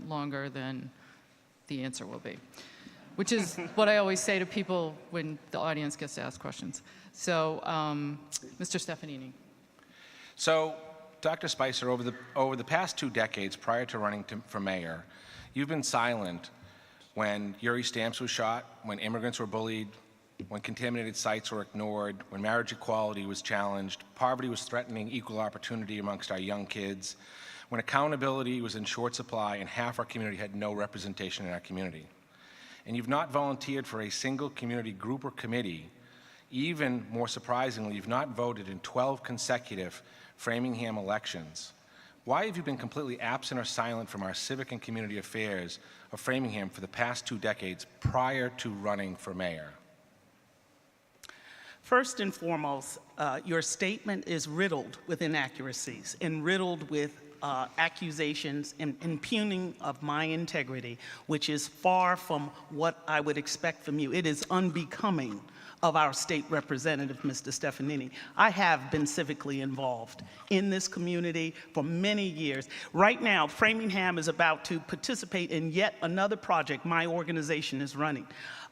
longer than the answer will be, which is what I always say to people when the audience gets to ask questions. So, Mr. Stefanini. So, Dr. Spicer, over the past 2 decades prior to running for mayor, you've been silent when Yuri Stamps was shot, when immigrants were bullied, when contaminated sites were ignored, when marriage equality was challenged, poverty was threatening equal opportunity amongst our young kids, when accountability was in short supply and half our community had no representation in our community. And you've not volunteered for a single community group or committee. Even more surprisingly, you've not voted in 12 consecutive Framingham elections. Why have you been completely absent or silent from our civic and community affairs of Framingham for the past 2 decades prior to running for mayor? First and foremost, your statement is riddled with inaccuracies and riddled with accusations and impugning of my integrity, which is far from what I would expect from you. It is unbecoming of our state representative, Mr. Stefanini. I have been civically involved in this community for many years. Right now, Framingham is about to participate in yet another project my organization is running.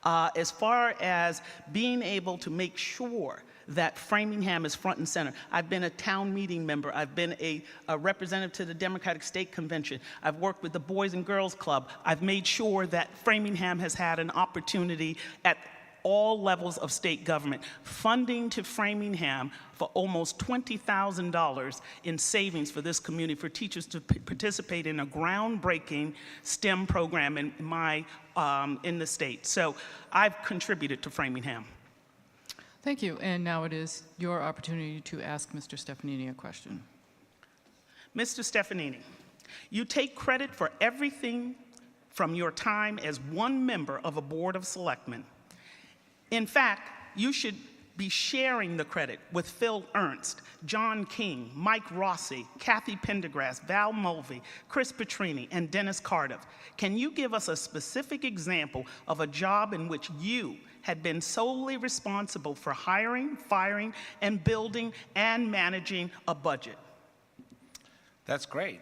As far as being able to make sure that Framingham is front and center. I've been a town meeting member. I've been a representative to the Democratic State Convention. I've worked with the Boys and Girls Club. I've made sure that Framingham has had an opportunity at all levels of state government. Funding to Framingham for almost $20,000 in savings for this community for teachers to participate in a groundbreaking STEM program in the state. So I've contributed to Framingham. Thank you. And now it is your opportunity to ask Mr. Stefanini a question. Mr. Stefanini, you take credit for everything from your time as one member of a board of selectmen. In fact, you should be sharing the credit with Phil Ernst, John King, Mike Rossi, Kathy Pendergrass, Val Mulvey, Chris Petrini, and Dennis Cardiff. Can you give us a specific example of a job in which you had been solely responsible for hiring, firing, and building and managing a budget? That's great.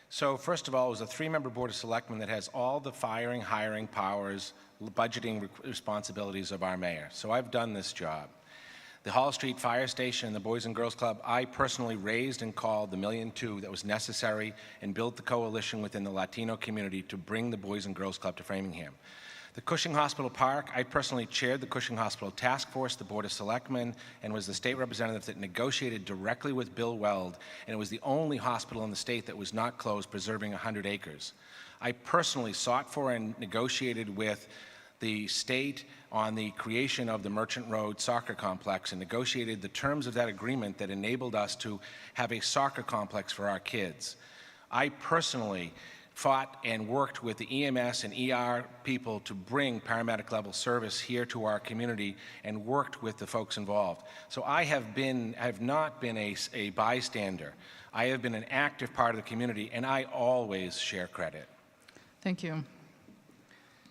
So first of all, it was a 3-member board of selectmen that has all the firing, hiring powers, budgeting responsibilities of our mayor. So I've done this job. The Hall Street Fire Station and the Boys and Girls Club, I personally raised and called the $1.2 million that was necessary and built the coalition within the Latino community to bring the Boys and Girls Club to Framingham. The Cushing Hospital Park, I personally chaired the Cushing Hospital Task Force, the Board of Selectmen, and was the state representative that negotiated directly with Bill Weld, and it was the only hospital in the state that was not closed, preserving 100 acres. I personally sought for and negotiated with the state on the creation of the Merchant Road soccer complex and negotiated the terms of that agreement that enabled us to have a soccer complex for our kids. I personally fought and worked with the EMS and ER people to bring paramedic level service here to our community and worked with the folks involved. So I have not been a bystander. I have been an active part of the community, and I always share credit. Thank you.